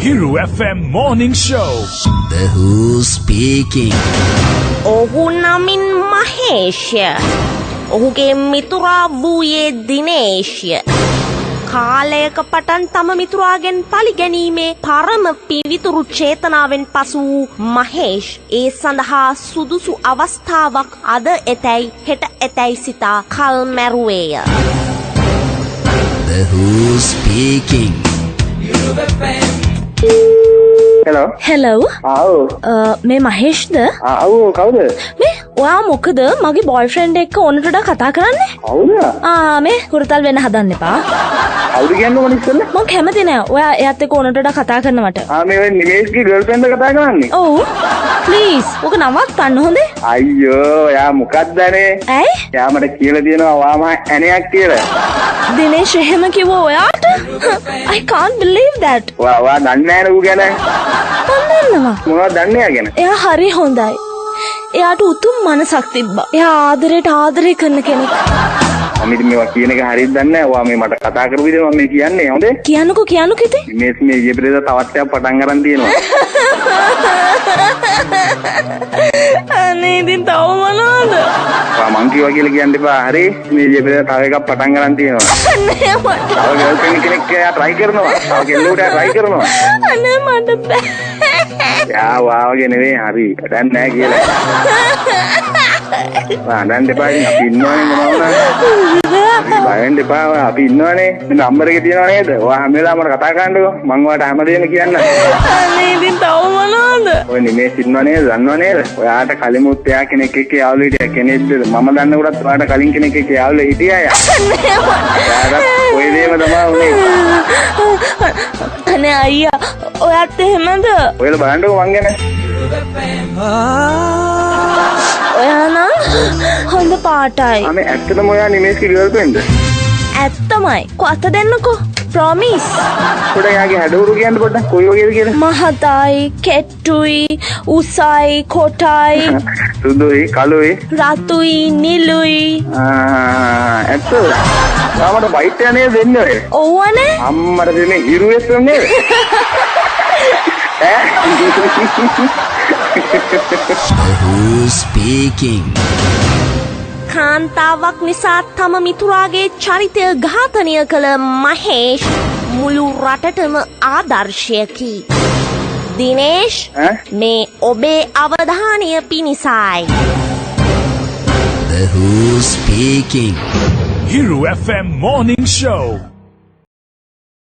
Hiru FM Morning Show. The Who speaking. ඔහු නමින් මහේෂය. ඔහුගේ මිතුරා වූයේ දිනේෂය. කාලයක පටන් තම මිතුරාගෙන් පලිගැනීමේ පරම පිවිතුරු චේතනාවෙන් පසු වූ මහේෂ් ඒ සඳහා සුදුසු අවස්ථාවක් අද එතැයි හෙට එතැයි සිතා කල් මැරුවේය. The Who speaking. Hello. මේ මහේෂ්ද? කවුද? මේ ඔයා මොකද මගේ බොයිෆ්‍රෙන්ඩ් එක්ක ඕනට වඩා කතා කරන්නේ? කවුද? මේ හුරතල් වෙන්න හදන්න එපා. කවුද කියන්නේ මොකද ඉස්සෙල්ලා? මම කැමති නෑ. ඔයා එයාත් එක්ක ඕනට වඩා කතා කරනවට. මේ ඔය නිමේෂ්ගේ ගර්ල්ෆ්‍රෙන්ඩ් කතා කරන්නේ? ඔව්. ප්ලීස්. ඔක නවත්තන්න හොඳේ. අයියෝ, එයා මොකක්දනේ? ඇයි? එයා මට කියලා දෙනවා ඔයාම ඇණයක් කියලා. දිනේෂ් එහෙම කිව්වා ඔයාට? I can't believe that. ඔයා දන්නේ නැහැ ඌ ගැන. මම දන්නවා. මොනවද දන්නේ එයා ගැන? එයා හරි හොඳයි. එයාට උතුම් මනසක් තිබ්බා. එයා ආදරේ කරන කෙනෙක්. මම ඉතින් මේවා කියන එක හරියට දන්නේ නැහැ. ඔයා මේ මට කතා කරපු විදිහ මම මේ කියන්නේ හොඳේ? කියන්නකෝ ඉතින්. මේ ඊයේ පෙරේද තවත් එකක් පටන් ගන්න තියෙනවා. අනේ ඉතින් තව මොනවද? මං කිව්වා කියලා කියන්න එපා. හරි. මේ ඊයේ පෙරේද තව එකක් පටන් ගන්න තියෙනවා. අනේ මට. තව ගර්ල්ෆ්‍රෙන්ඩ් කෙනෙක් try කරනවා. තව කෙල්ලෙකුට try කරනවා. අනේ මට බෑ. යා වාගේ නෙවෙයි හරි. දැන් නෑ කියලා. දැන් දෙපා අපි ඉන්නවනේ මොනවා බයෙන් දෙපා අපි ඉන්නවනේ මේ නම්බර් එක තියෙනව නේද? ඔයා හැම වෙලාවම මට කතා කරන්නකෝ. මං ඔයාලට හැමදේම කියන්නම්. අනේ ඉතින් තව මොනවද? ඔය නිමේෂ් ඉන්නව නේද? දන්නව නේද? ඔයාට කලිමුත් එයා කෙනෙක් එක්ක යාළුවෝ හිටියා. කෙනෙක්ද? මම දන්න කොටත් ඔයාට කලින් කෙනෙක් එක්ක යාළුවෝ හිටියා යා. ඔය දේම තමයි උනේ. අනේ අයියා ඔයාත් එහෙමද? ඔයාලා බලන්නකෝ මං ගැන. ඔයා නම් හොඳ පාටයි. මේ ඇත්තටම ඔයා නිමේෂ්ගේ ගර්ල්ෆ්‍රෙන්ඩ්ද? ඇත්තමයි. කොහොත දෙන්නකෝ. ප්‍රොමිස්. පොඩ යාගේ හැඩවරු කියන්න පොඩ්ඩක් කොයි වගේද කියලා. මහතයි, කෙට්ටුයි, උසයි, කොටයි, සුදුයි, කළුයි, රතුයි, නිලුයි. ඇත්තද? තාමට බයිට් එක නේද දෙන්නේ ඔය? ඔව්වනේ. අම්මට දෙන්නේ හිරුවෙස් නේද? The Who speaking. කාන්තාවක් නිසා තම මිතුරාගේ චරිතය ඝාතනය කළ මහේෂ් මුළු රටටම ආදර්ශයකි. දිනේෂ් මේ ඔබේ අවධානය පිණිසයි. The Who speaking. Hiru FM Morning Show.